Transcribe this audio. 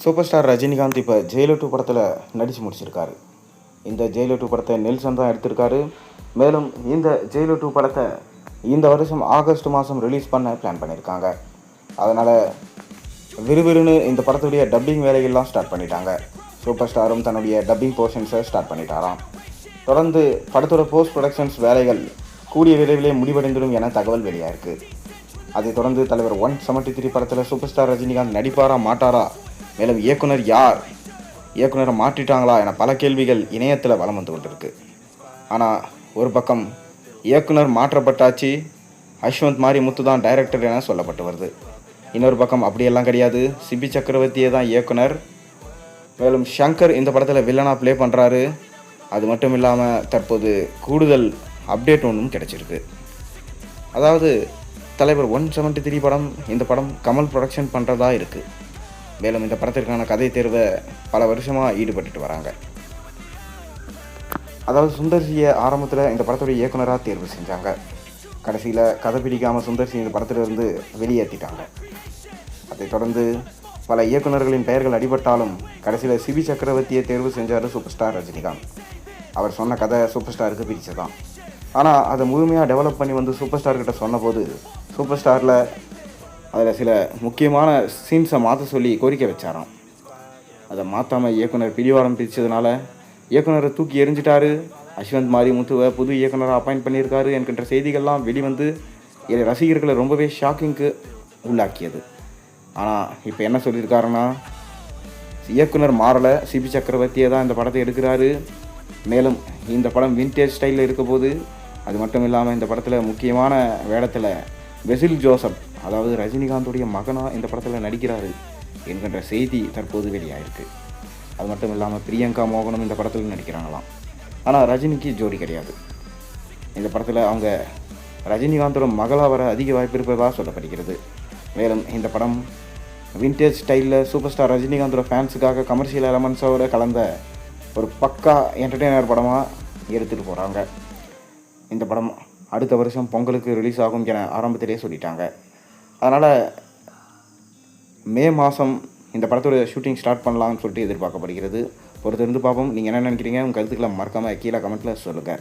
Super star Rajinikanth இப்போ Jailer 2 படத்தில் நடித்து முடிச்சிருக்காரு. இந்த ஜெயிலர் 2 படத்தை நெல்சன் தான் எடுத்திருக்காரு. மேலும் இந்த ஜெயிலர் 2 படத்தை இந்த வருஷம் ஆகஸ்ட் மாதம் ரிலீஸ் பண்ண பிளான் பண்ணியிருக்காங்க. அதனால் விறுவிறுன்னு இந்த படத்துடைய டப்பிங் வேலைகள்லாம் ஸ்டார்ட் பண்ணிட்டாங்க. சூப்பர் ஸ்டாரும் தன்னுடைய டப்பிங் போர்ஷன்ஸை ஸ்டார்ட் பண்ணிட்டாராம். தொடர்ந்து படத்தோட போஸ்ட் ப்ரொடக்ஷன்ஸ் வேலைகள் கூடிய விரைவிலே முடிவடைந்துடும் என தகவல் வெளியாயிருக்கு. அதைத் தொடர்ந்து தலைவர் 173 படத்தில் சூப்பர் ஸ்டார் ரஜினிகாந்த் நடிப்பாரா மாட்டாரா, மேலும் இயக்குனர் யார், இயக்குனரை மாற்றிட்டாங்களா என பல கேள்விகள் இணையத்தில் வலம் வந்து கொண்டிருக்கு. ஆனால் ஒரு பக்கம் இயக்குனர் மாற்றப்பட்டாச்சு, அஸ்வந்த் மாரிமுத்து தான் டைரக்டர் என சொல்லப்பட்டு வருது. இன்னொரு பக்கம் அப்படியெல்லாம் கிடையாது, சிபி சக்கரவர்த்தியே தான் இயக்குனர். மேலும் ஷங்கர் இந்த படத்தில் வில்லனாக ப்ளே பண்ணுறாரு. அது மட்டும் இல்லாமல் தற்போது கூடுதல் அப்டேட் ஒன்றும் கிடைச்சிருக்கு. அதாவது தலைவர் 173 படம், இந்த படம் கமல் ப்ரொடக்ஷன் பண்ணுறதா இருக்குது. மேலும் இந்த படத்திற்கான கதை தேர்வை பல வருஷமாக ஈடுபட்டுட்டு வராங்க. அதாவது சுந்தர்சியை ஆரம்பத்தில் இந்த படத்துடைய இயக்குனராக தேர்வு செஞ்சாங்க. கடைசியில் கதை பிடிக்காமல் சுந்தர்சி இந்த படத்திலிருந்து வெளியேற்றிட்டாங்க. அதைத் தொடர்ந்து பல இயக்குநர்களின் பெயர்கள் அடிபட்டாலும் கடைசியில் சிபி சக்கரவர்த்தியை தேர்வு செஞ்சார் சூப்பர் ஸ்டார் ரஜினிகாந்த். அவர் சொன்ன கதை சூப்பர் ஸ்டாருக்கு பிடிச்சதான். ஆனால் அதை முழுமையாக டெவலப் பண்ணி வந்து சூப்பர் ஸ்டார்கிட்ட சொன்னபோது சூப்பர் ஸ்டாரில் அதில் சில முக்கியமான சீன்ஸை மாற்ற சொல்லி கோரிக்கை வச்சாராம். அதை மாற்றாமல் இயக்குனர் பிடிவாரம் பிரித்ததுனால இயக்குனரை தூக்கி எறிஞ்சிட்டாரு. அஸ்வந்த் மாரிமுத்துவை புது இயக்குனரை அப்பாயிண்ட் பண்ணியிருக்காரு என்கின்ற செய்திகள்லாம் வெளிவந்து ரசிகர்களை ரொம்பவே ஷாக்கிங்க்கு உள்ளாக்கியது. ஆனால் இப்போ என்ன சொல்லியிருக்காருன்னா, இயக்குனர் மாறலை, சிபி சக்கரவர்த்தியை தான் இந்த படத்தை எடுக்கிறாரு. மேலும் இந்த படம் வின்டேஜ் ஸ்டைலில் இருக்க போது, அது மட்டும் இல்லாமல் இந்த படத்தில் முக்கியமான வேடத்தில் பெசில் ஜோசப், அதாவது ரஜினிகாந்துடைய மகனாக இந்த படத்தில் நடிக்கிறாரு என்கின்ற செய்தி தற்போது வெளியாயிருக்கு. அது மட்டும் இல்லாமல் பிரியங்கா மோகனும் இந்த படத்தில் நடிக்கிறாங்களாம். ஆனால் ரஜினிக்கு ஜோடி கிடையாது. இந்த படத்தில் அவங்க ரஜினிகாந்தோட மகளாக வர அதிக வாய்ப்பு இருப்பதாக சொல்லப்படுகிறது. மேலும் இந்த படம் வின்டேஜ் ஸ்டைலில் சூப்பர் ஸ்டார் ரஜினிகாந்தோட ஃபேன்ஸுக்காக கமர்ஷியல் எலமெண்ட்ஸோடு கலந்த ஒரு பக்கா என்டர்டெய்னர் படமாக எடுத்துகிட்டு போகிறாங்க. இந்த படம் அடுத்த வருஷம் பொங்கலுக்கு ரிலீஸ் ஆகும் என ஆரம்பத்திலே சொல்லிட்டாங்க. அதனால் மே மாதம் இந்த படத்தோட ஷூட்டிங் ஸ்டார்ட் பண்ணலாம்னு சொல்லிட்டு எதிர்பார்க்கப்படுகிறது. பொறுத்திருந்து பார்ப்போம். நீங்கள் என்ன நினைக்கிறீங்க? உங்கள் கருத்துக்களை மறக்காமல் கீழே கமெண்ட்டில் சொல்லுங்கள்.